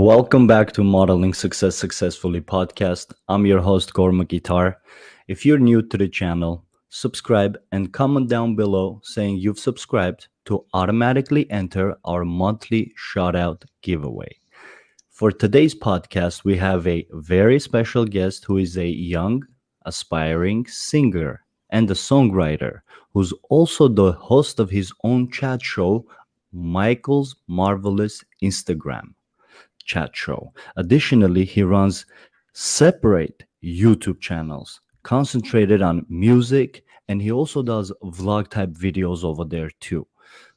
Welcome back to Modeling Success Successfully podcast. I'm your host, Gorma Guitar. If you're new to the channel, subscribe and comment down below saying you've subscribed to automatically enter our monthly shout out giveaway. For today's podcast, we have a very special guest who is a young, aspiring singer and a songwriter who's also the host of his own chat show, Michael's Marvelous Instagram chat show. Additionally, he runs separate YouTube channels concentrated on music, and he also does vlog type videos over there too.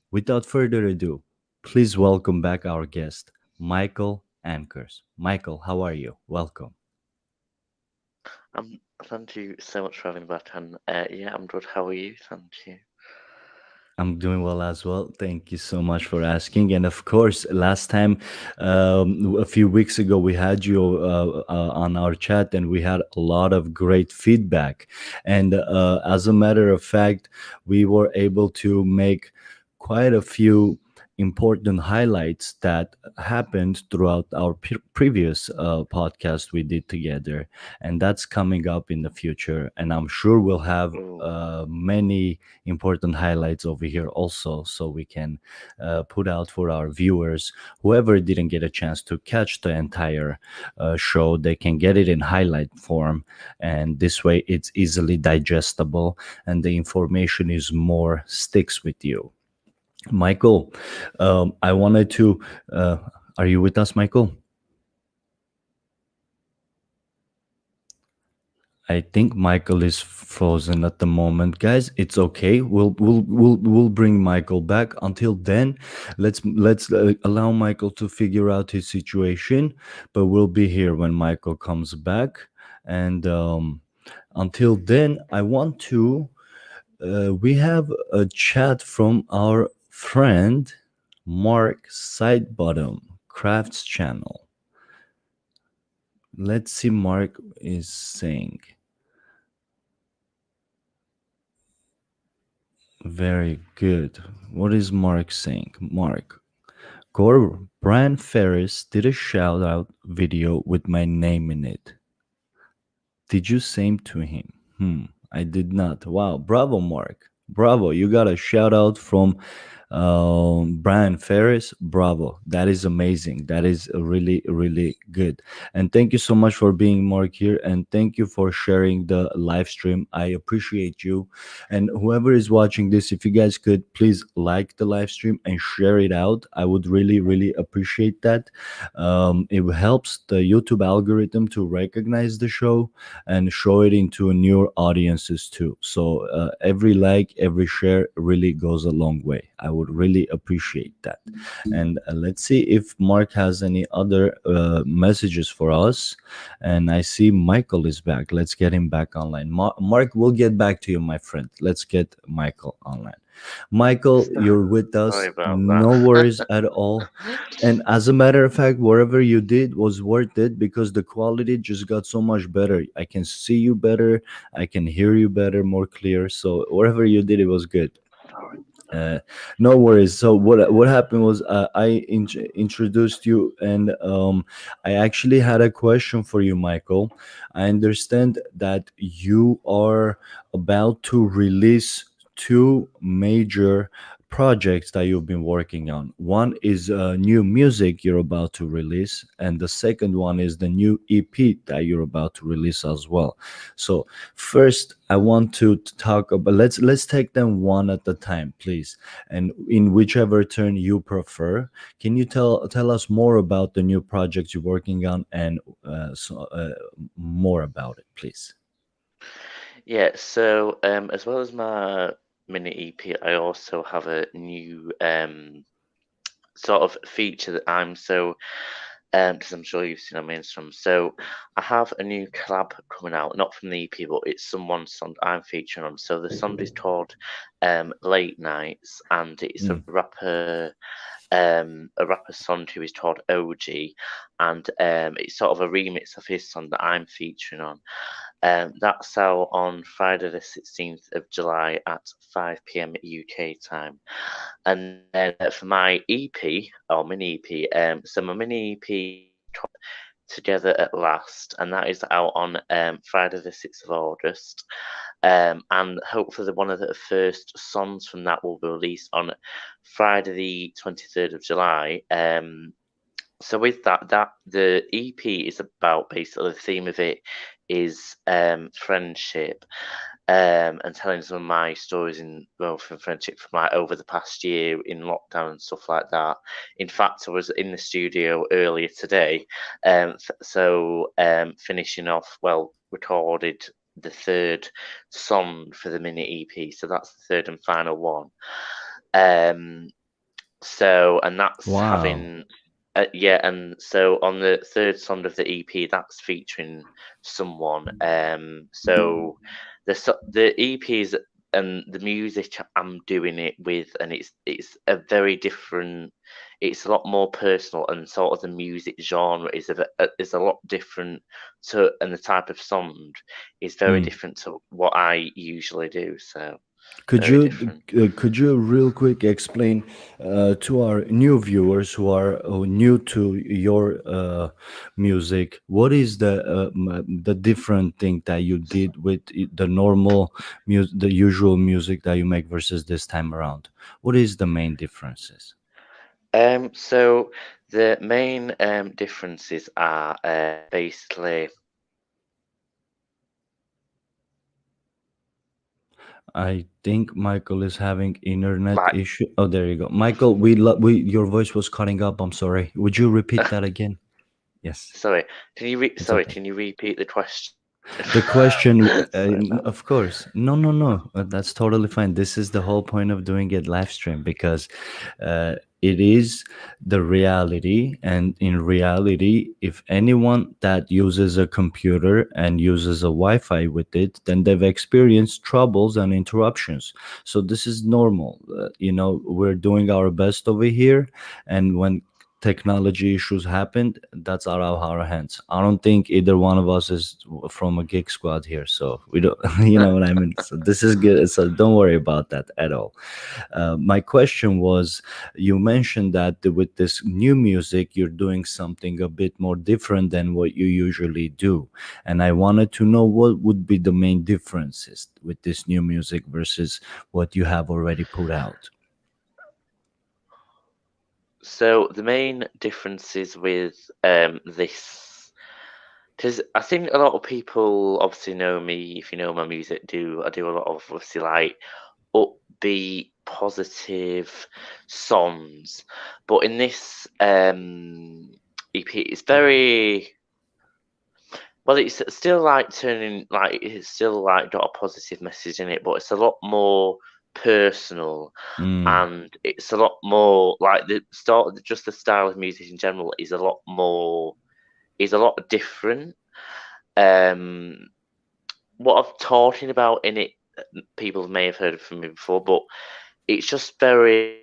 Without further ado, please welcome back our guest, Michael Ankers. Michael, how are you? Welcome. Thank you so much for having me back, and yeah, I'm good. How are you? Thank you. I'm doing well as well. Thank you so much for asking. And of course, last time, a few weeks ago, we had you on our chat and we had a lot of great feedback. And as a matter of fact, we were able to make quite a few important highlights that happened throughout our previous podcast we did together, and that's coming up in the future, and I'm sure we'll have Oh, many important highlights over here also, so we can put out for our viewers. Whoever didn't get a chance to catch the entire show, they can get it in highlight form, and this way it's easily digestible and the information is more sticks with you. Michael, I wanted to. Are you with us, Michael? I think Michael is frozen at the moment, guys. It's okay. We'll bring Michael back. Until then, let's allow Michael to figure out his situation. But we'll be here when Michael comes back. And until then, I want to. We have a chat from our friend Mark Sidebottom Crafts channel. Let's see Mark is saying. Very good. What is Mark saying? Mark. Gore Brian Ferris did a shout out video with my name in it. Did you same to him? I did not. Wow, bravo, Mark. Bravo. You got a shout out from Brian Ferris. Bravo. That is amazing. That is really, really good. And thank you so much for being Mark here. And thank you for sharing the live stream. I appreciate you. And whoever is watching this, if you guys could please like the live stream and share it out, I would really, really appreciate that. It helps the YouTube algorithm to recognize the show and show it into newer audiences too. So every like, every share really goes a long way. I would really appreciate that. And let's see if Mark has any other messages for us. And I see Michael is back. Let's get him back online. Mark, we'll get back to you, my friend. Let's get Michael online. Michael, you're with sorry us. about No that. worries at all. And as a matter of fact, whatever you did was worth it because the quality just got so much better. I can see you better, I can hear you better, more clear. So whatever you did, it was good. Sorry. Uh, no worries. So what happened was I introduced you, and I actually had a question for you, Michael. I understand that you are about to release two major projects that you've been working on. One is new music you're about to release, and the second one is the new EP that you're about to release as well. So first, I want to talk about, let's take them one at a time, please, and in whichever turn you prefer. Can you tell us more about the new projects you're working on and more about it, please? Yeah, so as well as my mini EP, I also have a new sort of feature that I'm so because I'm sure you've seen on my Instagram. So I have a new collab coming out, not from the EP, but it's someone's song I'm featuring on. So the song is called Late Nights, and it's Mm. a rapper son who is called OG, and it's sort of a remix of his song that I'm featuring on. That's out on Friday the 16th of July at 5 p.m. UK time. And then for my EP or mini EP, so my mini EP Together at Last, and that is out on Friday the 6th of August. And hopefully one of the first songs from that will be released on Friday the 23rd of July. So with that the EP is about, basically the theme of it is friendship, and telling some of my stories in growth and friendship from like over the past year in lockdown and stuff like that. In fact, I was in the studio earlier today, finishing off, well, recorded the third song for the mini EP, so that's the third and final one. Um, and that's Wow. having, yeah, and so on the third song of the EP, that's featuring someone. The EPs and the music I'm doing it with, and it's a very different. It's a lot more personal, and sort of the music genre is a lot different to, and the type of song is very Hmm. different to what I usually do. So Could very you different. real quick explain to our new viewers who are new to your music, what is the different thing that you did with the normal the usual music that you make versus this time around? What is the main differences? So the main differences are basically I think Michael is having internet like, issue. Oh, there you go, Michael. We your voice was cutting up. I'm sorry. Would you repeat that again? Yes, sorry, it's okay. can you repeat the question? The question, Sorry about of course, no, that's totally fine. This is the whole point of doing it live stream because it is the reality. And in reality, if anyone that uses a computer and uses a Wi-Fi with it, then they've experienced troubles and interruptions. So this is normal. We're doing our best over here, and when technology issues happened, that's out of our hands. I don't think either one of us is from a gig squad here, so we don't. You that. know what I mean. So this is good. So don't worry about that at all. My question was, you mentioned that with this new music, you're doing something a bit more different than what you usually do, and I wanted to know what would be the main differences with this new music versus what you have already put out. So the main differences with this, because I think a lot of people obviously know me. If you know my music, do I do a lot of obviously like upbeat, positive songs, but in this EP, it's very well. It's still like turning like it's still like got a positive message in it, but it's a lot more personal, Mm, and it's a lot more like just the style of music in general is a lot different. Um, what I've talking about in it, people may have heard from me before, but it's just very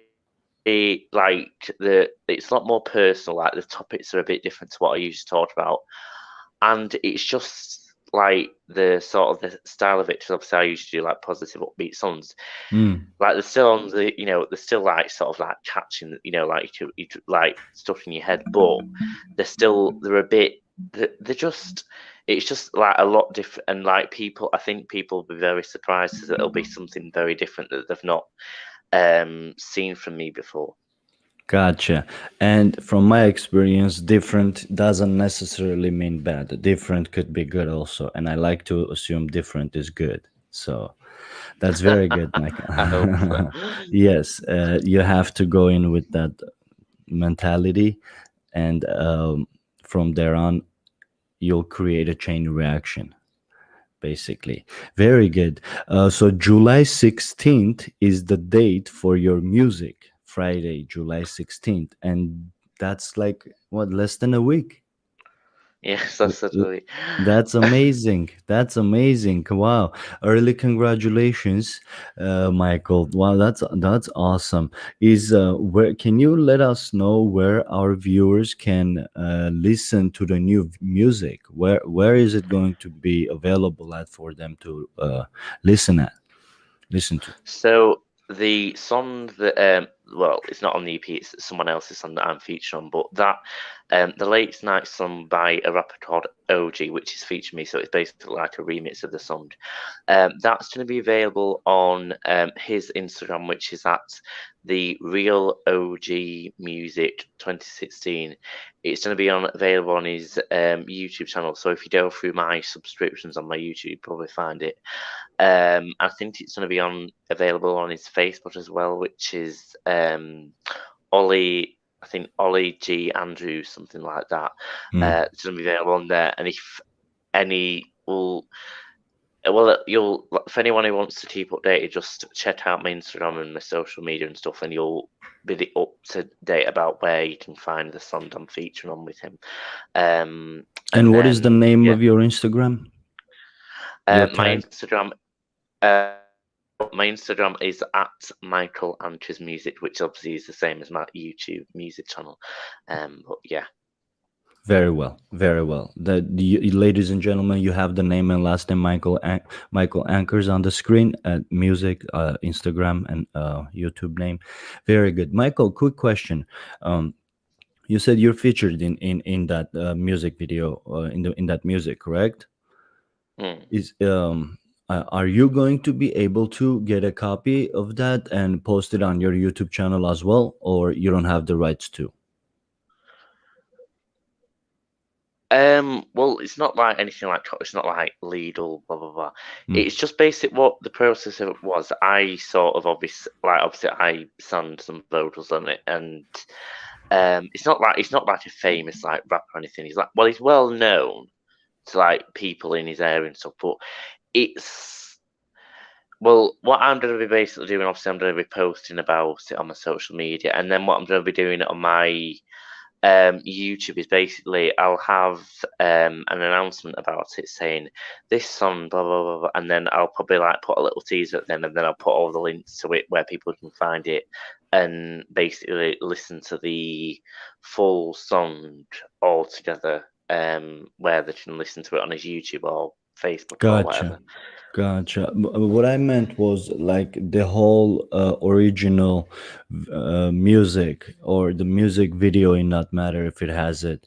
like it's a lot more personal. Like the topics are a bit different to what I usually talk about, and it's just like the sort of the style of it. Because obviously, I usually do like positive, upbeat songs. mm. Like they're still on the, they're still like sort of like catching, like like stuff in your head, but they're a bit, they're just, it's just like a lot different, and like I think people will be very surprised because it'll be something very different that they've not seen from me before. Gotcha. And from my experience, different doesn't necessarily mean bad. Different could be good also. And I like to assume different is good. So that's very good, I hope so. Michael. Yes, you have to go in with that mentality. And from there on, you'll create a chain reaction, basically. Very good. So July 16th is the date for your music. Friday, July 16th. And that's like, what, less than a week? Yes, L- that's l- totally. That's amazing. That's amazing. Wow. Early congratulations, Michael. Wow, that's awesome. Is where can you let us know where our viewers can listen to the new music? Where is it going to be available at for them to listen to? So the song that well, it's not on the EP, it's someone else's song that I'm featured on. But that, the Late Night song by a rapper called OG, which is featuring me, so it's basically like a remix of the song. That's going to be available on his Instagram, which is at the Real OG Music 2016. It's going to be available on his YouTube channel. So if you go through my subscriptions on my YouTube, you'll probably find it. I think it's going to be available on his Facebook as well, which is Ollie. I think Ollie G Andrews, something like that. Mm. It's going to be available on there, and if any will. Well, you'll if anyone who wants to keep updated, just check out my Instagram and my social media and stuff, and you'll be up to date about where you can find the song I'm featuring on with him. And And what is the then name yeah, of your Instagram? Your my tag? Instagram, my Instagram is at Michael Ankers Music, which obviously is the same as my YouTube music channel. But yeah, Very well, very well. Ladies and gentlemen, you have the name and last name Michael Ankers on the screen at music, Instagram, and YouTube name. Very good, Michael. Quick question. Um, you said you're featured in that music video, in that music, correct? mm. Is Are you going to be able to get a copy of that and post it on your YouTube channel as well, or you don't have the rights to? Well, it's not like anything like it's not like legal, blah blah blah. Mm. It's just basic what the process of it was. I sort of obviously I sang some vocals on it, and it's not like a famous like rapper or anything. He's like, well, he's well known to like people in his area and stuff, but it's well, what I'm going to be basically doing, obviously, I'm going to be posting about it on my social media, and then what I'm going to be doing on my YouTube is basically I'll have an announcement about it saying this song, blah blah blah, blah, and then I'll probably like put a little teaser at them, and then I'll put all the links to it where people can find it and basically listen to the full song all together, where they can listen to it on his YouTube or Facebook or Gotcha. whatever. Gotcha. What I meant was like the whole original music or the music video, in that matter if it has it.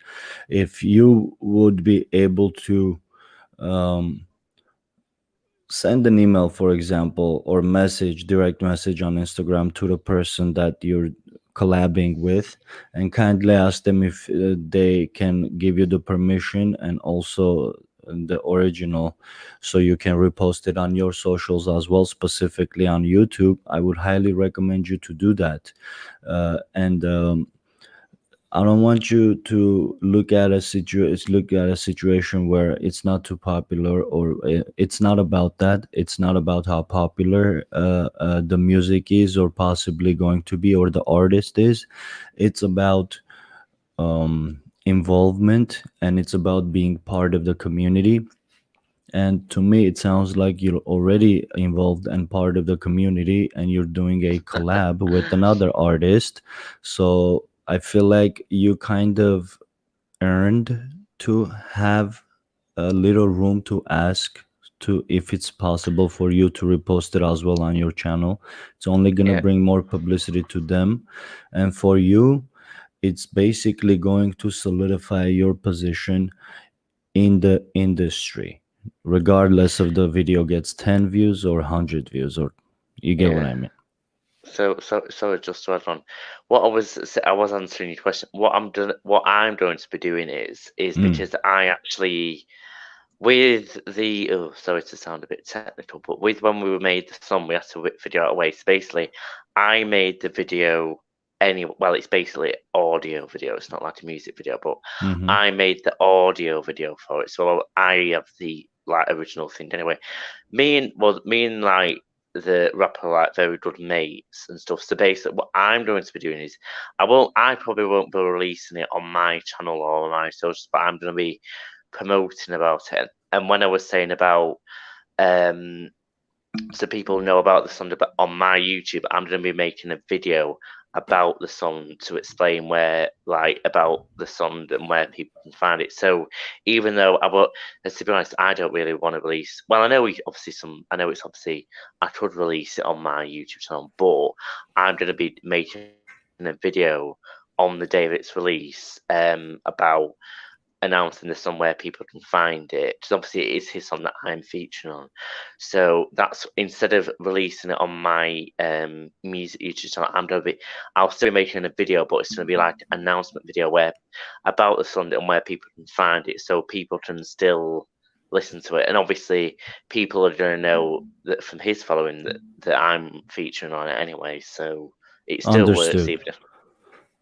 If you would be able to um, send an email, for example, or direct message on Instagram to the person that you're collabing with, and kindly ask them if they can give you the permission and also the original, so you can repost it on your socials as well, specifically on YouTube. I would highly recommend you to do that. And I don't want you to look at a situation where it's not too popular, or it's not about that. It's not about how popular the music is, or possibly going to be, or the artist is. It's about involvement, and it's about being part of the community. And to me, it sounds like you're already involved and part of the community, and you're doing a collab with another artist. So I feel like you kind of earned to have a little room to ask to if it's possible for you to repost it as well on your channel. It's only going to Yeah, bring more publicity to them. And for you, it's basically going to solidify your position in the industry, regardless of the video gets 10 views or 100 views, or you get what yeah. I mean. So just to add on, what I was answering your question. What I'm going to be doing is Mm, because I actually with the sorry to sound a bit technical, but with when we made the song, we had to rip video out away. So basically, I made the video well, it's basically audio video. It's not like a music video, but mm-hmm, I made the audio video for it. So I have the like original thing anyway. Me and like the rapper are like very good mates and stuff. So basically, what I'm going to be doing is I probably won't be releasing it on my channel or on my socials, but I'm going to be promoting about it. And when I was saying about so people know about the song, but on my YouTube, I'm going to be making a video about the song to explain where, like, about the song and where people can find it. So even though to be honest, I don't really want to release. Well, I know I know it's obviously I could release it on my YouTube channel, but I'm going to be making a video on the day of its release, about announcing the song where people can find it. Because obviously it is his song that I'm featuring on. So that's instead of releasing it on my music YouTube channel, I'll still be making a video, but it's gonna be like an announcement video where about the song and where people can find it, so people can still listen to it. And obviously people are gonna know that from his following that I'm featuring on it anyway. So it still works Understood. even if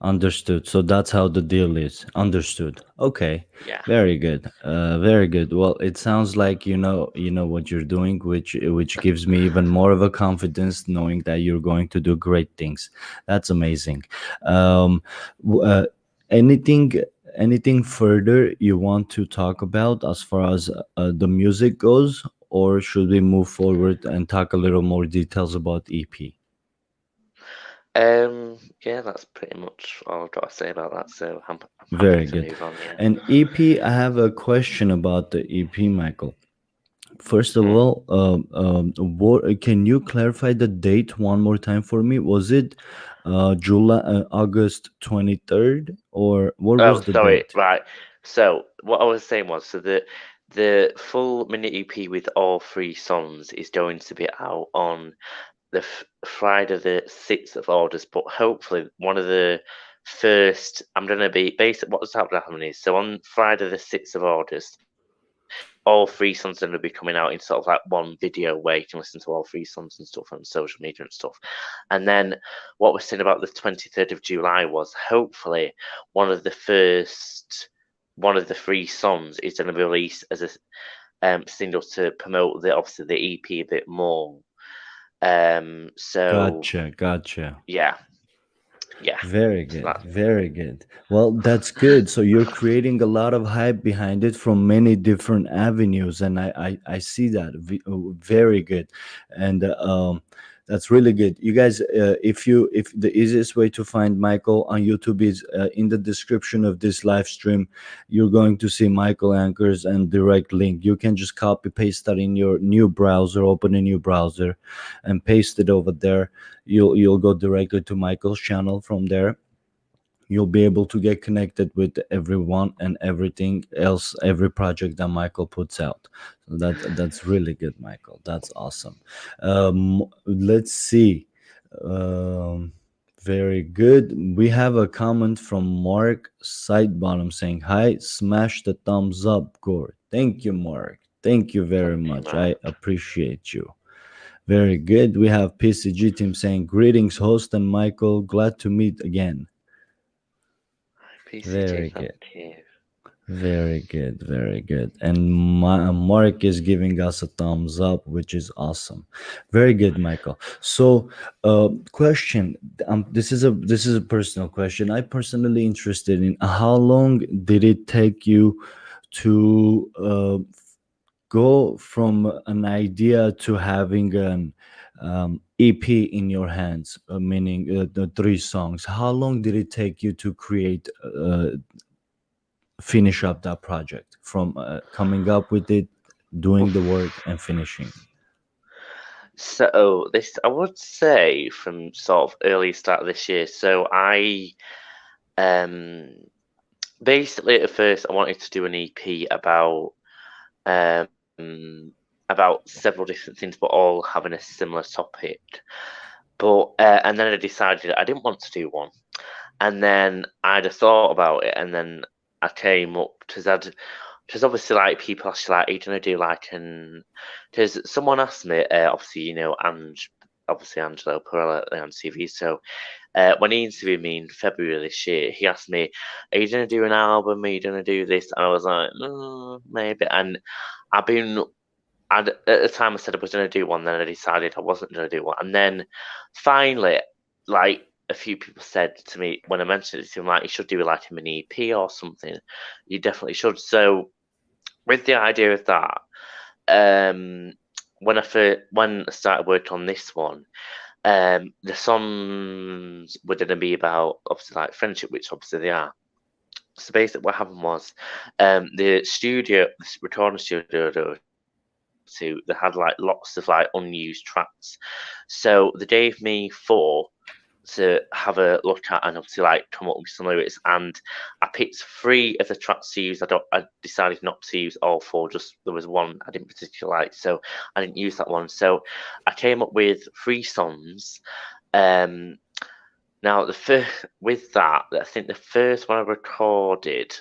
Understood. So that's how the deal is. Understood. Okay. yeah. Very good. Very good. Well, it sounds like you know what you're doing, which gives me even more of a confidence knowing that you're going to do great things. That's amazing. Um, w- uh, anything anything further you want to talk about as far as the music goes, or should we move forward and talk a little more details about EP? Yeah, that's pretty much all I've got to say about that. So I'm happy Very to good. move on. Yeah. And EP, I have a question about the EP, Michael. First of Hmm. all, can you clarify the date one more time for me? Was it August 23rd, or what Oh, was the sorry. date? Right. So what I was saying was, so the full mini EP with all three songs is going to be out on the Friday the 6th of August, but hopefully one of the first. I'm gonna be basically what's happening is so on Friday the 6th of August, all three songs are going to be coming out in sort of like one video where you can listen to all three songs and stuff on social media and stuff. And then what we're saying about the 23rd of July was hopefully one of the first one of the three songs is going to be released as a single to promote the obviously the EP a bit more. So Gotcha, gotcha. yeah, yeah. Very So good, that's very good. Well, that's good. So you're creating a lot of hype behind it from many different avenues, and I see that. Very good, and that's really good. You guys, if the easiest way to find Michael on YouTube is in the description of this live stream, you're going to see Michael Ankers and direct link. You can just copy paste that in your new browser, open a new browser, and paste it over there. You'll go directly to Michael's channel. From there you'll be able to get connected with everyone and everything else, every project that Michael puts out. So that's really good, Michael. That's awesome. Let's see. um, Very good. We have a comment from Mark Sidebottom saying, "Hi, smash the thumbs up, Gore." Thank you, Mark. Thank you very thank you, much. I Mark. appreciate you. Very good. We have PCG team saying, "Greetings, host and Michael. Glad to meet again." PCG, Very thank good. you. Very good. Very good. And Mark is giving us a thumbs up, which is awesome. Very good, Michael. So, question. This is a personal question. I personally interested in how long did it take you to go from an idea to having an EP in your hands, meaning the three songs. How long did it take you to finish up that project from coming up with it, doing the work, and finishing? So this, I would say, from sort of early start of this year. So I um basically at first I wanted to do an EP um about several different things, but all having a similar topic. But and then I decided I didn't want to do one, and then I just thought about it, and then I came up because obviously like people ask you like, are you gonna do like an? Because someone asked me, obviously obviously Angelo Perella on TV. So when he interviewed me in February this year, he asked me, "Are you gonna do an album? Are you gonna do this?" And I was like, maybe. And I've been at the time I said I was going to do one, then I decided I wasn't going to do one. And then finally, like a few people said to me when I mentioned it to them, like, you should do like a mini EP or something. You definitely should. So, with the idea of that, um, when I started working on this one, The songs were going to be about obviously like friendship, which obviously they are. So basically, what happened was, the studio, this recording studio, they had like lots of like unused tracks. So they gave me four to have a look at and obviously like come up with some lyrics. And I picked three of the tracks to use. I decided not to use all four. Just there was one I didn't particularly like, so I didn't use that one. So I came up with three songs. Um, Now the first with that, I think the first one I recorded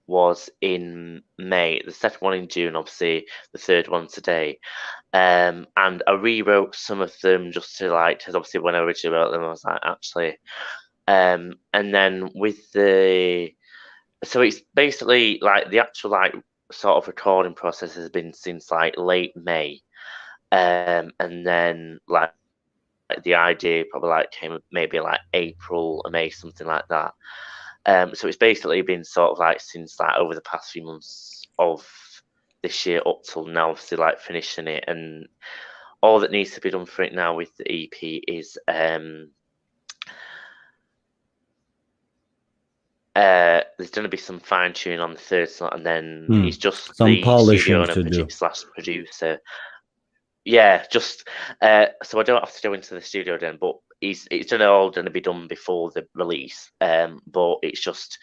was in May. The second one in June, obviously. The third one today. And I rewrote some of them just to like, because obviously when I originally wrote them, I was like, actually, and then with so it's basically like the actual like sort of recording process has been since like late May, and then like the idea probably like came maybe like April or May, something like that. So it's basically been sort of like since like over the past few months of this year up till now, obviously like finishing it. And all that needs to be done for it now with the EP is there's going to be some fine tuning on the third slot, and then Hmm. it's just Some the studio polishing owner to do. slash producer. Yeah, just so I don't have to go into the studio then, but it's all going to be done before the release. But it's just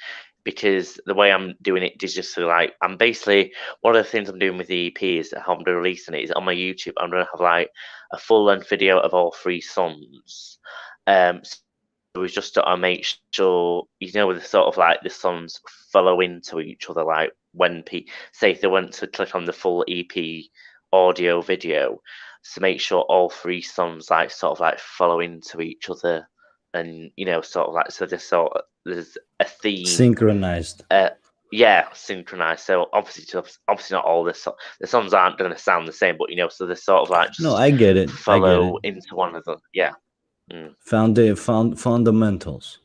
because the way I'm doing it digitally, like I'm basically one of the things I'm doing with the EP is how I'm releasing it is on my YouTube. I'm going to have like a full length video of all three songs. So it's just to make sure with the sort of like the songs follow into each other. Like when say if they went to click on the full EP audio video, to make sure all three songs like sort of like follow into each other, and sort of like so there's a theme. Synchronized. uh yeah, synchronized. So obviously not all the songs aren't going to sound the same, but so they're sort of like No, just I get it. I get it. follow into one another. Yeah. Mm. Fundamentals.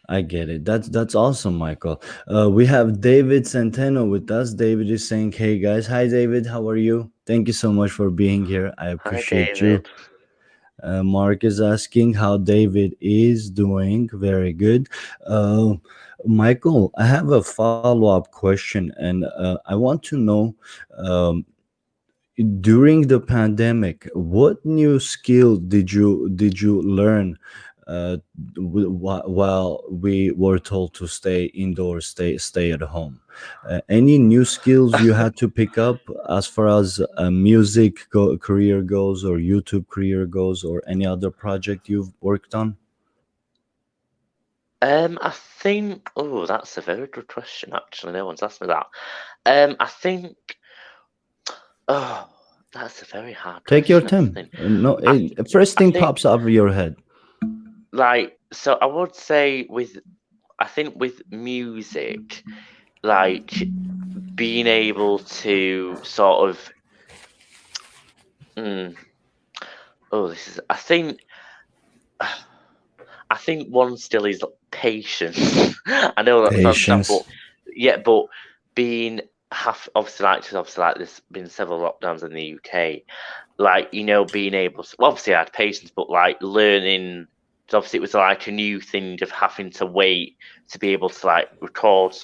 I get it. That's awesome, Michael. We have David Centeno with us. David is saying, "Hey guys, hi David, how are you? Thank you so much for being here. I Hi, appreciate you." David. Mark is asking how David is doing. Very good. Uh, Michael, I have a follow up question, and I want to know. Um, During the pandemic, what new skill did you learn uh, while we were told to stay indoors, stay at home? Any new skills you had to pick up as far as music career goes, or YouTube career goes, or any other project you've worked on? I think. Oh, that's a very good question. Actually, no one's asked me that. I think. Oh, that's a very hard Take your question. I time. think. No, I, first I thing think pops up of your head. like so. I would say with. I think with music, like being able to sort of. Mm, oh, this is. I think one still is patience. I know that sounds daft, but Patience. yeah, but being obviously like there's been several lockdowns in the UK, like being able to, well, obviously I had patience, but like learning. 'Cause obviously it was like a new thing of having to wait to be able to like record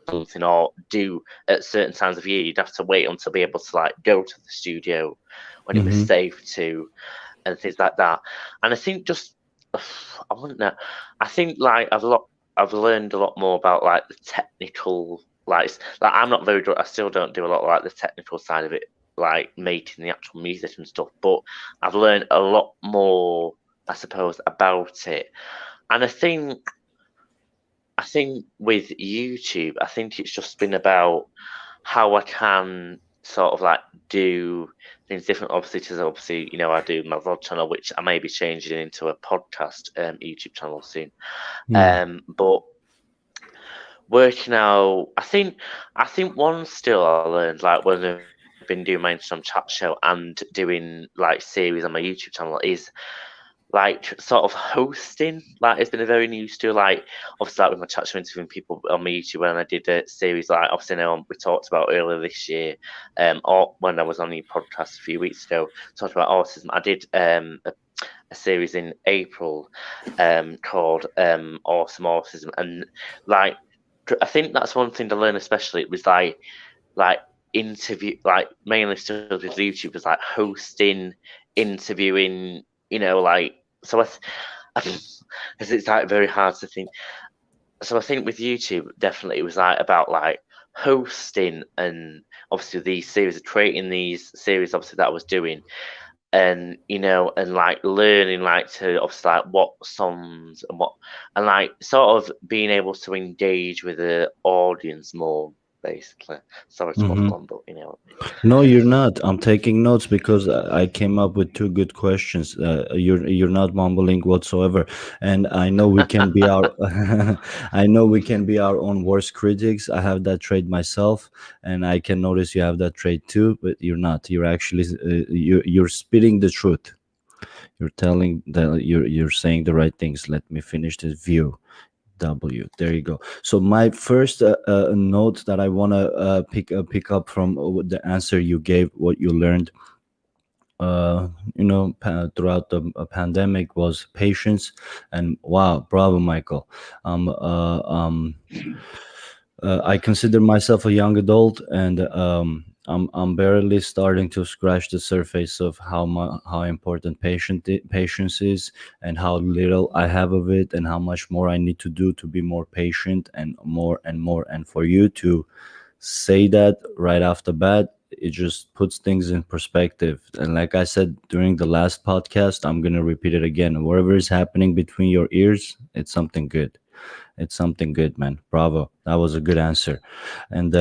something or do at certain times of year. You'd have to wait until be able to like go to the studio when it was Mm-hmm. safe to, and things like that. And I think just I wouldn't know. I think like I've learned a lot more about like the technical, like I'm not very good. I still don't do a lot of like the technical side of it, like making the actual music and stuff. But I've learned a lot more, I suppose, about it. And I think with YouTube, I think it's just been about how I can sort of like do things different. Obviously, because obviously, I do my vlog channel, which I may be changing into a podcast YouTube channel soon. But working out, I think one skill I learned like when I've been doing my Instagram chat show and doing like series on my YouTube channel is like sort of hosting. Like it's been a very new skill. Like obviously like with my chat show interviewing people on my YouTube when I did a series like obviously now we talked about earlier this year, or when I was on the podcast a few weeks ago, talked about autism. I did a series in April, called Awesome Autism, and like I think that's one thing to learn. Especially, it was like interview, like mainly stuff with YouTube, was like hosting, interviewing, like, so because it's like very hard to think. So I think with YouTube, definitely it was like about like hosting, and obviously these series, creating these series, obviously that I was doing, and and like learning, like, to obviously like what songs and what, and like sort of being able to engage with the audience more, basically. Sorry to waffle Mm-hmm. on, but No, you're not. I'm taking notes because I came up with two good questions. You're not mumbling whatsoever, and I know we can be our I know we can be our own worst critics. I have that trait myself, and I can notice you have that trait too. But you're not. You're actually you're spitting the truth. You're telling that you're saying the right things. Let me finish this view. W. There you go. So my first note that I want to pick up from the answer you gave, what you learned, throughout the pandemic was patience, and wow, bravo, Michael. I consider myself a young adult, and I'm barely starting to scratch the surface of how important patience is, and how little I have of it, and how much more I need to do to be more patient, and more and more. And for you to say that right off the bat, it just puts things in perspective. And like I said during the last podcast, I'm gonna repeat it again. Whatever is happening between your ears, it's something good. It's something good, man. Bravo. That was a good answer. And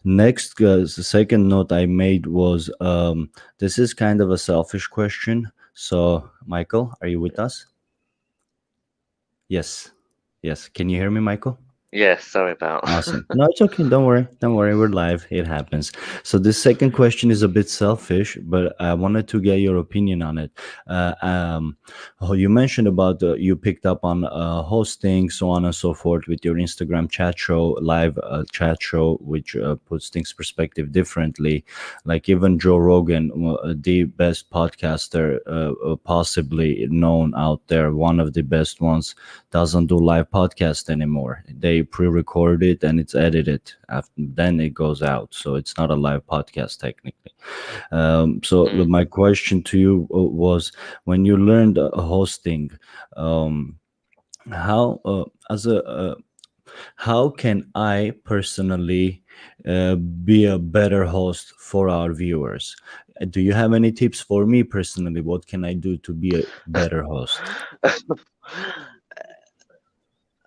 next, the second note I made was, this is kind of a selfish question. So, Michael, are you with us? Yes. Yes. Can you hear me, Michael? yeah, sorry about. Awesome. No, it's okay. Don't worry. Don't worry. We're live. It happens. So this second question is a bit selfish, but I wanted to get your opinion on it. You mentioned about you picked up on hosting, so on and so forth, with your Instagram chat show, live chat show, which puts things perspective differently. Like even Joe Rogan, the best podcaster possibly known out there, one of the best ones, doesn't do live podcast anymore. They pre-record it and it's edited. After, then it goes out, so it's not a live podcast technically. So Mm. my question to you was, when you learned hosting, um, how as a how can I personally be a better host for our viewers? Do you have any tips for me personally? What can I do to be a better host?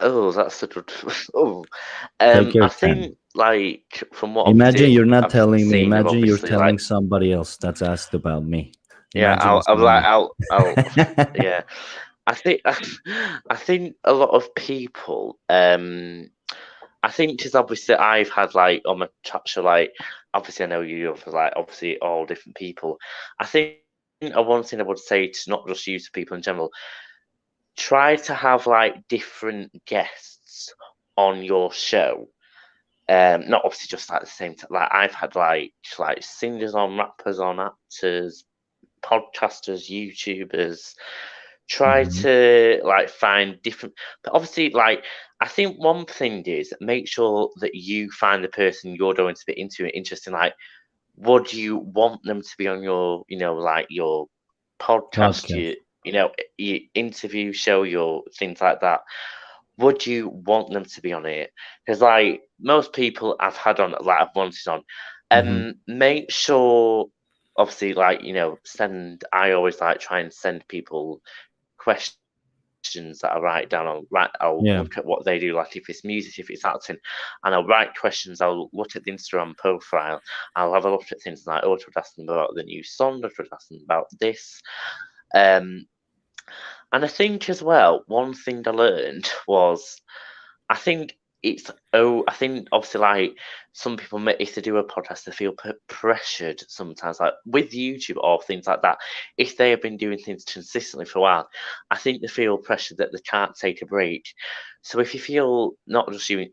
Oh, that's a good. Oh, Take I your time. think, like, from what Imagine obviously you're not I've telling me. seen of, Imagine you're obviously, like, telling somebody else that's asked about me. yeah, Imagine a I'll like scenario. yeah. I think I think a lot of people, I think, because obviously I've had, like, on my chat show, like, obviously I know you have, like, obviously all different people. I think one thing I would say to not just you, to people in general, try to have like different guests on your show. Not obviously just like the same. Like, I've had like singers on, rappers on, actors, podcasters, YouTubers. Try Hmm. to like find different, but obviously, like, I think one thing is, make sure that you find the person you're going to be into it interesting. Like, would you want them to be on your, like, your podcast, Podcast. your interview show, your things like that? Would you want them to be on it? Because, like, most people I've had on, like, I've wanted on, Hmm. make sure, obviously, like, send. I always like try and send people questions that I write down. I'll look at what they Yeah. do, like if it's music, if it's acting, and I'll write questions. I'll look at the Instagram profile. I'll have a look at things like, oh, I would ask them about the new song. I would ask them about this. Um, and I think as well, one thing I learned was, I think I think obviously, like, some people, if they do a podcast, they feel pressured sometimes, like with YouTube or things like that. If they have been doing things consistently for a while, I think they feel pressured that they can't take a break. So if you feel, not just you,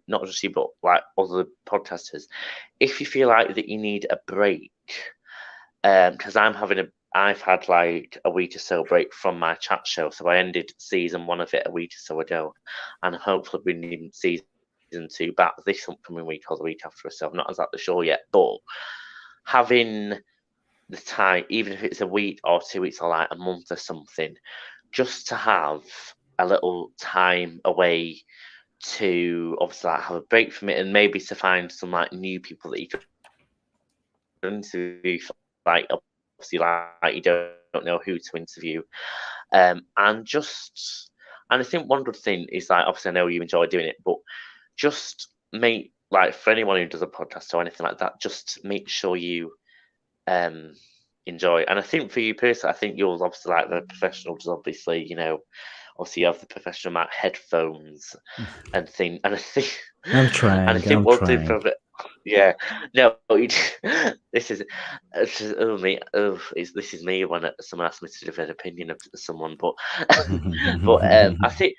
but like other podcasters, if you feel like that you need a break, because I've had like a week or so break from my chat show, so I ended season 1 of it a week or so ago, and I'm hopefully bringing season 2 back this upcoming week or the week after. So I'm not exactly sure yet, but having the time, even if it's a week or 2 weeks or like a month or something, just to have a little time away to obviously like have a break from it and maybe to find some like new people that you can interview. Like obviously like you don't know who to interview, and I think one good thing is like obviously I know you enjoy doing it, but just make like for anyone who does a podcast or anything like that, just make sure you um enjoy. And I think for you personally, I think yours obviously like the professionals, obviously, obviously you have the professional amount headphones and thing, and I think I'm and I trying. think I'm one thing trying. from it, yeah, no, this is oh me, oh, this is me when someone asks me to give an opinion of someone, but but I think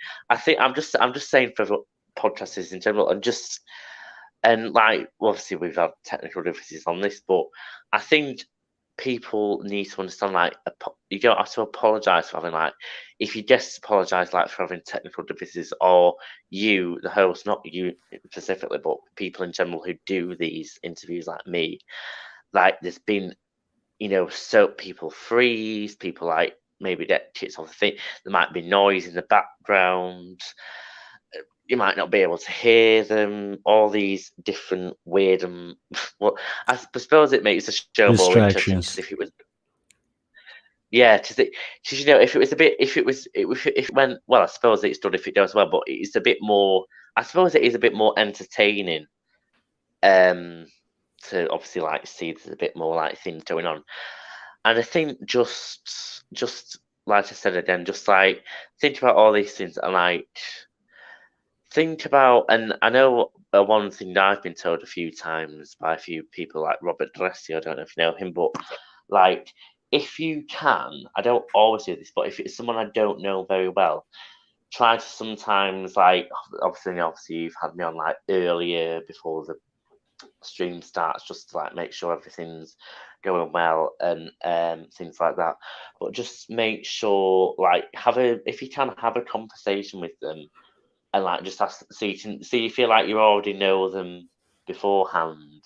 I'm just saying for podcasters in general, and like obviously we've had technical difficulties on this, but I think people need to understand like you don't have to apologize for having like if you just apologize like for having technical difficulties, or you the host, not you specifically but people in general who do these interviews like me, like there's been so people freeze, people like maybe get chits off the thing, there might be noise in the background, you might not be able to hear them, all these different weird and well, I suppose it makes the show more interesting because if Distractions. it was, yeah, because if it was a bit, if it went well, I suppose it's done if it goes well, but it's a bit more. I suppose it is a bit more entertaining. Um, to obviously like see there's a bit more like things going on, and I think just like I said again, just like think about all these things and like think about, and I know one thing that I've been told a few times by a few people like Robert Dressy, I don't know if you know him, but like if you can, I don't always do this, but if it's someone I don't know very well, try to sometimes like obviously you've had me on like earlier before the stream starts just to like make sure everything's going well and things like that. But just make sure like if you can have a conversation with them and like just ask so you feel like you already know them beforehand,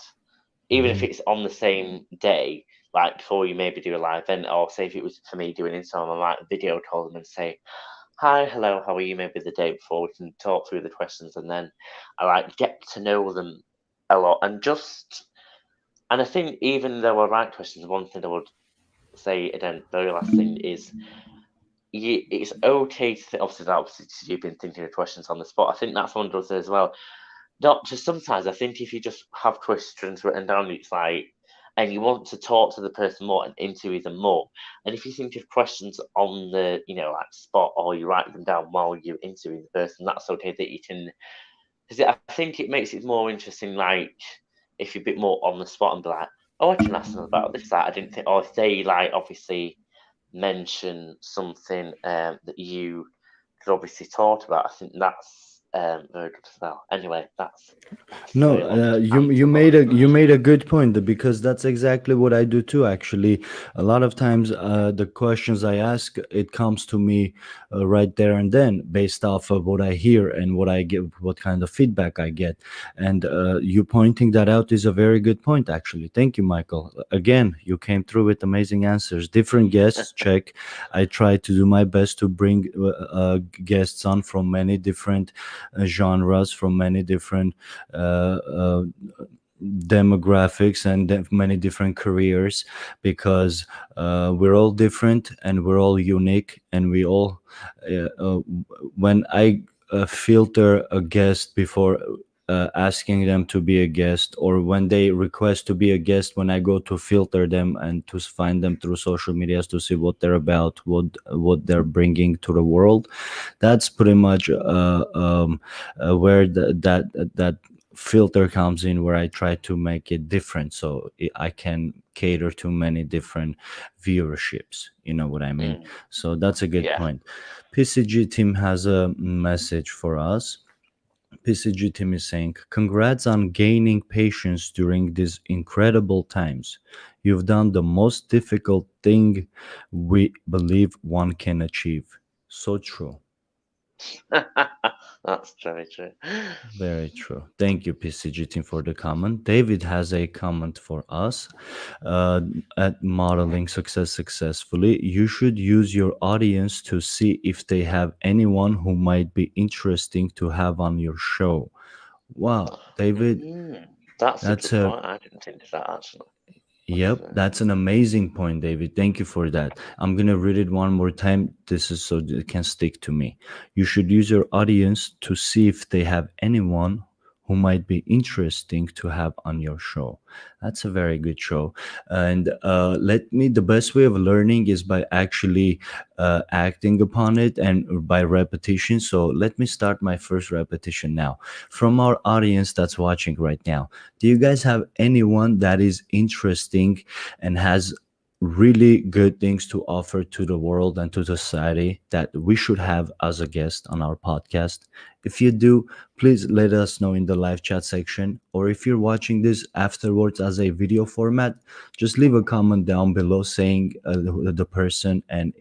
even if Mhm. it's on the same day, like before you maybe do a live event, or say if it was for me doing Instagram, I might video call them and say, "Hi, hello, how are you?" Maybe the day before we can talk through the questions, and then I like get to know them a lot, and I think even though I write questions, one thing I would say again, very last thing is it's okay to obviously you've been thinking of questions on the spot. I think that's one does as well. Not just sometimes. I think if you just have questions written down, it's like, and you want to talk to the person more and interview them more. And if you think of questions on the like spot, or you write them down while you interview the person, that's okay that you can. Because I think it makes it more interesting. Like if you're a bit more on the spot and be like, oh, I can ask them about this. Like I didn't think, or if they like obviously mention something that you could obviously talk about. I think that's very good as well. Anyway, that's a No, very long you answer, but made a good point because that's exactly what I do too. Actually, a lot of times the questions I ask, it comes to me right there and then, based off of what I hear and what I get, what kind of feedback I get. And you pointing that out is a very good point. Actually, thank you, Michael. Again, you came through with amazing answers. Different guests, check. I try to do my best to bring guests on from many different genres, from many different demographics and many different careers, because we're all different and we're all unique, and we all when I filter a guest before asking them to be a guest, or when they request to be a guest, when I go to filter them and to find them through social medias to see what they're about, what they're bringing to the world, that's pretty much where that filter comes in, where I try to make it different so I can cater to many different viewerships. You know what I mean? mm, So that's a good yeah. point. PCG team has a message for us. PCG Team is saying, congrats on gaining patience during these incredible times. You've done the most difficult thing we believe one can achieve. So true. That's very true. Very true. Thank you, PCG Team, for the comment. David has a comment for us. Uh, at Modeling Success Successfully, you should use your audience to see if they have anyone who might be interesting to have on your show. Wow, David, Mm, that's a that's good a point. I didn't think of that actually. That's yep, that's an amazing point, David. Thank you for that. I'm gonna read it one more time. This is so that it can stick to me. You should use your audience to see if they have anyone who might be interesting to have on your show. That's a very good show. And let me, the best way of learning is by actually acting upon it and by repetition. So let me start my first repetition now. From our audience that's watching right now, do you guys have anyone that is interesting and has really good things to offer to the world and to society that we should have as a guest on our podcast? If you do, please let us know in the live chat section. Or if you're watching this afterwards as a video format, just leave a comment down below saying the person, and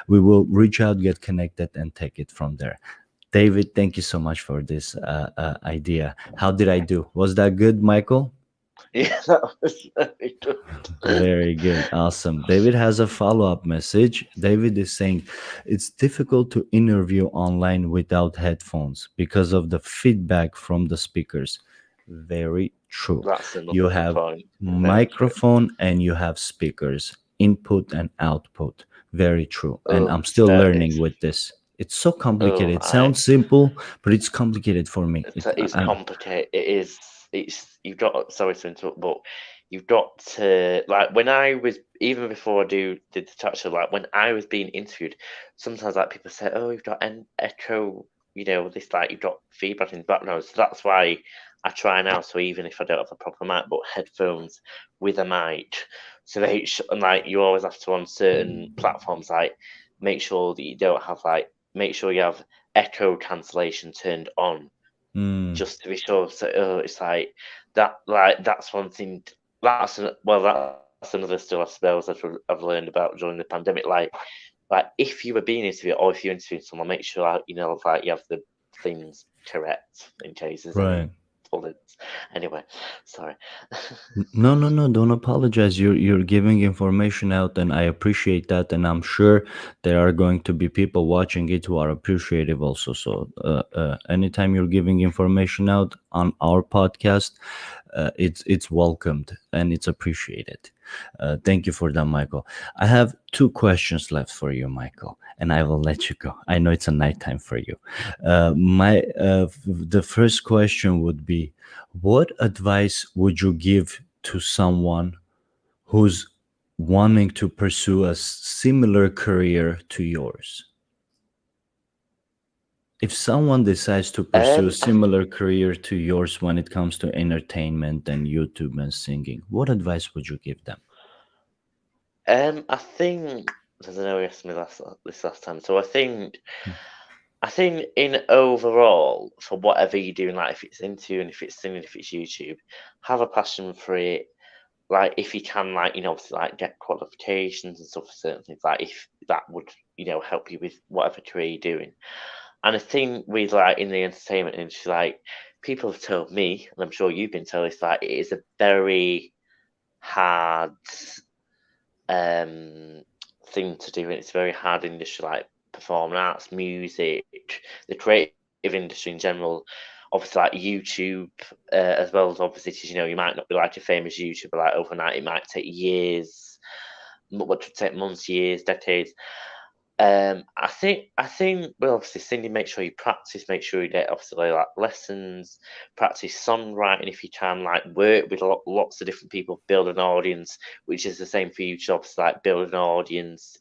we will reach out, get connected, and take it from there. David, thank you so much for this idea. How did I do? Was that good, Michael? yeah, that was very good. Very good. Awesome. David has a follow up message. David is saying it's difficult to interview online without headphones because of the feedback from the speakers. Very true. That's You another good have point. Very true. microphone and you have speakers, input and output. Very true. And Oh, I'm still learning it's with this. It's so oh, complicated. It sounds simple, but it's complicated for me. it's complicated. It is. It's you've got. Sorry to interrupt, but you've got to like when I was even before I did the touch show, like when I was being interviewed, sometimes like people say, "Oh, you've got an echo." This like you've got feedback in the background. So that's why I try now. So even if I don't have a proper mic, but headphones with a mic, so and like you always have to on certain platforms like make sure that you don't have like make sure you have echo cancellation turned on Mm, just to be sure. So it's that's one thing. That's another skill I suppose I've learned about during the pandemic. Like if you were being interviewed or if you're interviewing someone, make sure like you have the things correct in case there's any right. others. Anyway, sorry. No, no, no, don't apologize. You're giving information out and I appreciate that, and I'm sure there are going to be people watching it who are appreciative also. So anytime you're giving information out on our podcast, it's welcomed and it's appreciated. Thank you for that, Michael. I have two questions left for you, Michael, and I will let you go. I know it's a nighttime for you. The first question would be, what advice would you give to someone who's wanting to pursue a similar career to yours? If someone decides to pursue a Um, I, similar career to yours when it comes to entertainment and YouTube and singing, what advice would you give them? I think because I know you asked me this last time, so I think in overall for whatever you're doing, like if it's into and if it's singing, if it's YouTube, have a passion for it. Like if you can, like obviously like get qualifications and stuff for certain things, like if that would help you with whatever career you're doing. And I think with like in the entertainment industry, like people have told me, and I'm sure you've been told, it's like it is a very hard um thing to do, and it's a very hard industry, like performing arts, music, the creative industry in general. Obviously, like YouTube, as well as obviously, 'cause, you might not be like a famous YouTuber like overnight. It might take years, what could take months, years, decades. I think well, obviously singing. Make sure you practice. Make sure you get obviously like lessons. Practice songwriting if you can. Like work with lots of different people. Build an audience, which is the same for you. Jobs like build an audience.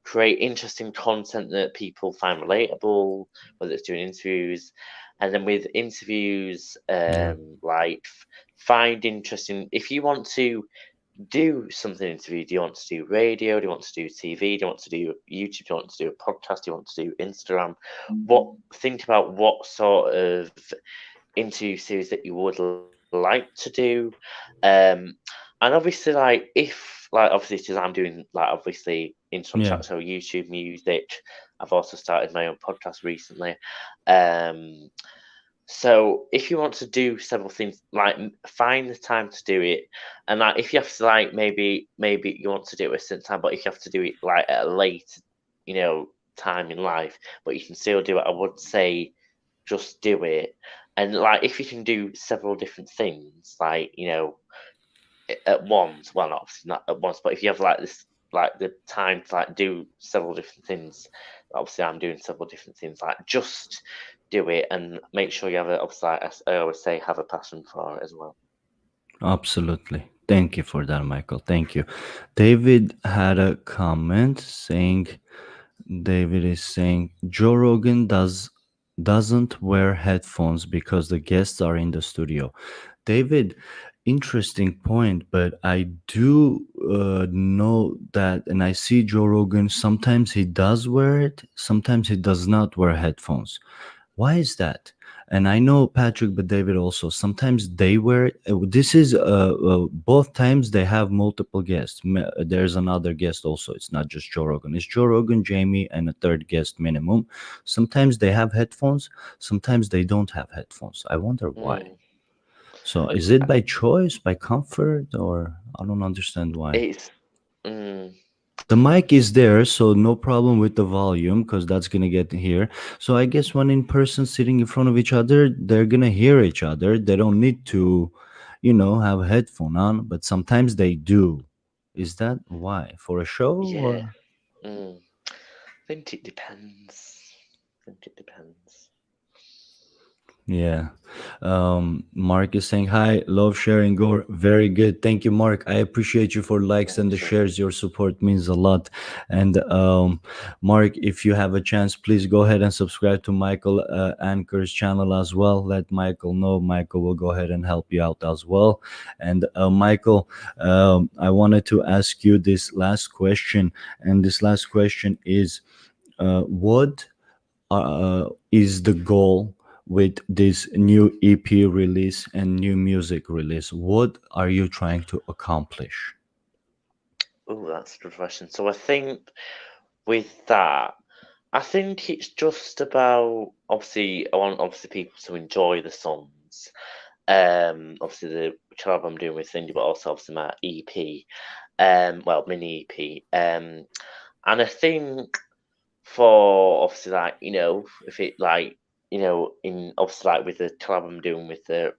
Create interesting content that people find relatable. Whether it's doing interviews, and then with interviews, Yeah. like find interesting. If you want to do something interview. Do you want to do radio? Do you want to do TV? Do you want to do YouTube? Do you want to do a podcast? Do you want to do Instagram? Think about what sort of interview series that you would like to do. Um, and obviously, like, if, like, obviously, because I'm doing, like, obviously, Instagram chat, Yeah. so YouTube music. I've also started my own podcast recently. Um, so if you want to do several things, like, find the time to do it, and like if you have to, like, maybe you want to do it at a certain time, but if you have to do it like at a late, time in life, but you can still do it, I would say just do it. And like if you can do several different things, like, at once, well, not obviously not at once, but if you have like this, like the time to like do several different things, obviously I'm doing several different things, like just do it and make sure you have a, obviously, like, as I always say, have a passion for it as well. Absolutely. Thank you for that, Michael. Thank you. David had a comment saying, David is saying Joe Rogan doesn't wear headphones because the guests are in the studio. David, interesting point, but I do know that, and I see Joe Rogan. Sometimes he does wear it, sometimes he does not wear headphones. Why is that? And I know Patrick, but David also. Sometimes they wear it. This is both times they have multiple guests. There's another guest also. It's not just Joe Rogan. It's Joe Rogan, Jamie, and a third guest minimum. Sometimes they have headphones. Sometimes they don't have headphones. I wonder why. Mm. So is it by choice, by comfort, or I don't understand why? It's mm, The mic is there, so no problem with the volume because that's gonna get here. So I guess when in person sitting in front of each other, they're gonna hear each other. They don't need to, have a headphone on, but sometimes they do. Is that why? For a show yeah. or? Mm. I think it depends. I think it depends. Yeah. Mark is saying hi, love sharing Gore. Very good. Thank you, Mark. I appreciate you for likes and the Thank you. shares. Your support means a lot. And Mark, if you have a chance, please go ahead and subscribe to Michael Anker's channel as well. Let Michael know. Michael will go ahead and help you out as well. And Michael, I wanted to ask you this last question. And this last question is, what is the goal with this new EP release and new music release? What are you trying to accomplish? Oh, that's a good question. So I think with that, I think it's just about, obviously I want obviously people to enjoy the songs. Obviously the collab I'm doing with Cindy, but also obviously my EP, well, mini EP. And I think for obviously, like, if it, like, in obviously, like, with the collab I'm doing with the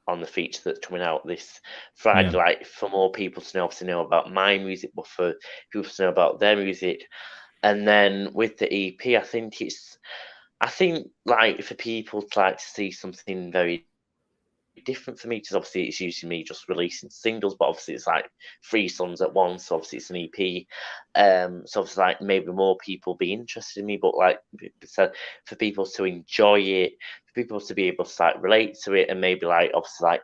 on the feature that's coming out this Yeah. Friday, like, for more people to know, obviously, know about my music, but for people to know about their music. And then with the EP, I think, like, for people to like to see something very different for me, because obviously it's usually me just releasing singles, but obviously it's like 3 songs at once, so obviously it's an EP. So obviously, like, maybe more people be interested in me, but like, so for people to enjoy it, for people to be able to like relate to it, and maybe like obviously like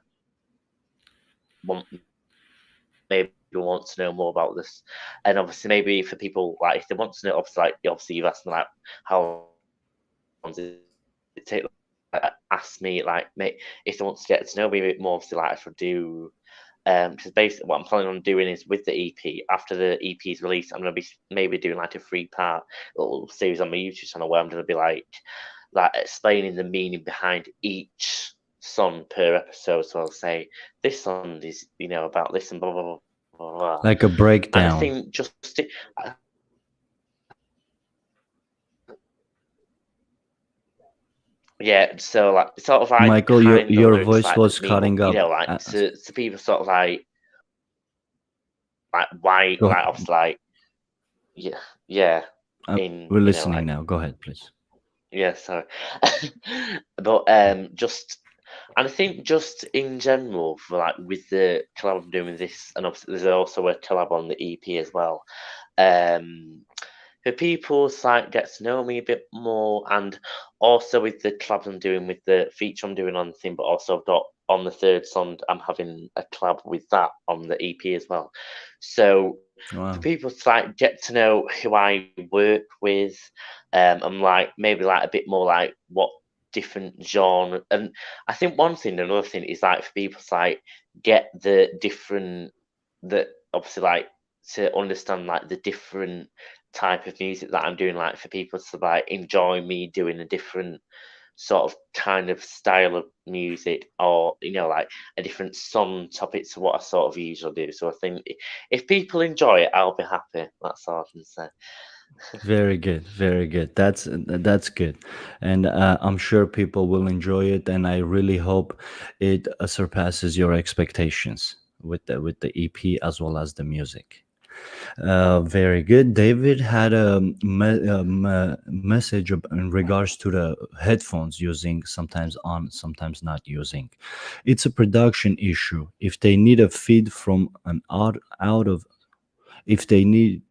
want maybe want to know more about this, and obviously maybe for people, like, if they want to know, obviously, like, obviously you've asked me like how long does it take, like, ask me like if they want to get to know me a bit more, obviously, like, I should do. Because basically, what I'm planning on doing is with the EP, after the EP is released, I'm going to be maybe doing like a 3-part little series on my YouTube channel where I'm going to be like explaining the meaning behind each song per episode. So I'll say this song is, about this and blah blah blah blah blah. Like a And I think breakdown. yeah, so like sort of like Michael, your behind the your lyrics, voice like the was meaning, but cutting up. like to people sort of like why, Go like ahead. obviously, like, yeah, yeah, in, We're listening like, now. Go ahead, please. yeah, sorry. But just, and I think just in general, for like with the collab I'm doing with this, and obviously there's also a collab on the EP as well. Um, for people to like get to know me a bit more, and also with the collabs I'm doing with the feature I'm doing on the thing, but also I've got on the third song, I'm having a collab with that on the EP as well. So for Wow. people to like get to know who I work with, and like maybe like a bit more like what different genre. And I think one thing, another thing is like for people to like get the different, that obviously like to understand like the different type of music that I'm doing, like for people to like enjoy me doing a different sort of kind of style of music, or like a different song topic to what I sort of usually do. So I think if people enjoy it, I'll be happy. That's all I can say. Very good, very good. That's good, and I'm sure people will enjoy it. And I really hope it surpasses your expectations with the EP as well as the music. Very good. David had a, message in regards to the headphones using sometimes on, sometimes not using. It's a production issue. If they need a feed from an out of if they need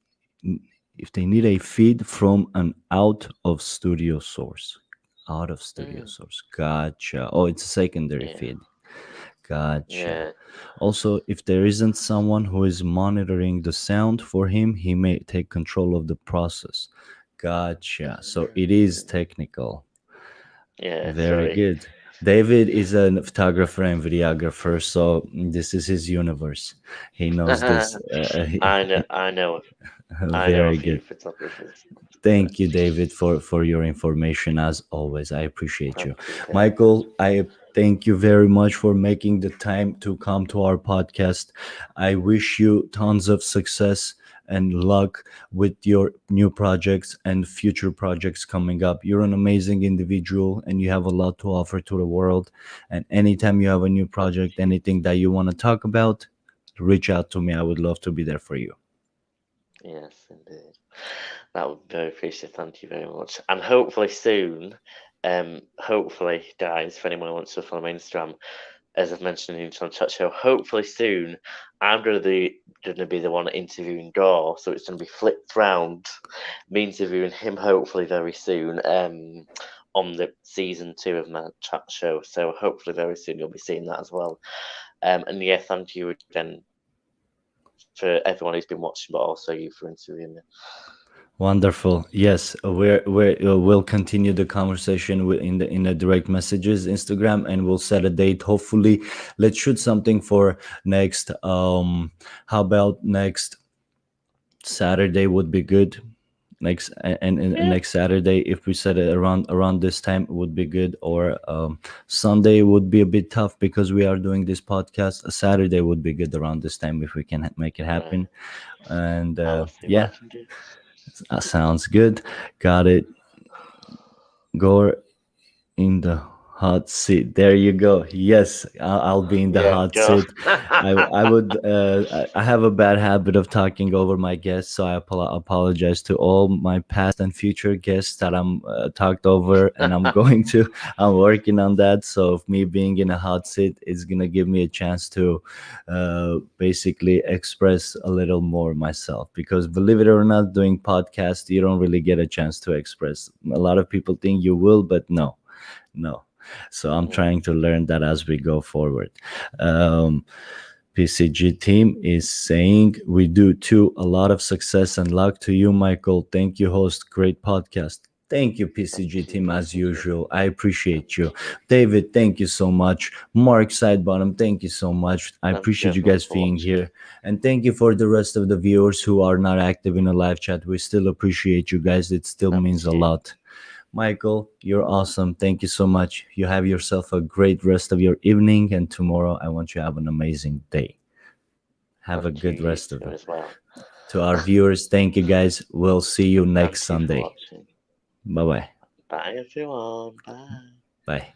if they need a feed from an out of studio source. Out of studio Mm, source. Gotcha. Oh, it's a secondary yeah, feed. Gotcha. yeah, Also, if there isn't someone who is monitoring the sound for him, he may take control of the process. Gotcha. So it is mm, technical. yeah. Very Very. good. David is a photographer and videographer, so this is his universe. He knows this. I know a Very few good. photographers. So, Thank you, David, for your information as always. I appreciate you. thank you, Dave. Michael, I thank you very much for making the time to come to our podcast. I wish you tons of success and luck with your new projects and future projects coming up. You're an amazing individual and you have a lot to offer to the world. And anytime you have a new Thank project, you. anything that you want to talk about, reach out to me. I would love to be there for you. Yes, indeed. That would be very appreciated. Thank you very much. And hopefully soon, hopefully, guys, if anyone wants to follow my Instagram, as I've mentioned in the chat show, hopefully soon, I'm gonna be the one interviewing Gore, so it's gonna be flipped round, me interviewing him hopefully very soon, on the season 2 of my chat show. So hopefully very soon you'll be seeing that as well. And yeah, thank you again for everyone who's been watching, but also you for interviewing me. Wonderful. Yes, we'll continue the conversation in the direct messages Instagram, and we'll set a date. Hopefully, let's shoot something for next. How about next Saturday would be good. And Yeah, next Saturday, if we set it around this time, would be good. Or Sunday would be a bit tough because we are doing this podcast. A Saturday would be good around this time if we can make it right. happen. And I'll see what yeah, I can do. sounds good. Got it. Go in the hot seat. There you go. Yes, I'll be in the Yeah, hot go. seat. I would. I have a bad habit of talking over my guests, so I apologize to all my past and future guests that I'm talked over, and I'm going to. I'm working on that. So if me being in a hot seat is gonna give me a chance to basically express a little more myself. Because believe it or not, doing podcast, you don't really get a chance to express. A lot of people think you will, but no. So I'm Mm, trying to learn that as we go forward. um, PCG team is saying we do too. A lot of success and luck to you, Michael. Thank you, host. Great podcast. Thank you, PCG thank you, team, as PCG. usual. I appreciate you. Thank you. David, thank you so much. Mark Sidebottom, thank you so much. I Thank you appreciate you everyone guys for being watching. here. And thank you for the rest of the viewers who are not active in the live chat. We still appreciate you guys. It still Thank means a you. lot. Michael, you're awesome. Thank you so much. You have yourself a great rest of your evening, and tomorrow I want you to have an amazing day. Have a Thank you, good you rest of too it. as well. To our viewers, thank you guys. We'll see you next Thank you for Sunday. watching. Bye bye. Bye everyone. Bye. Bye.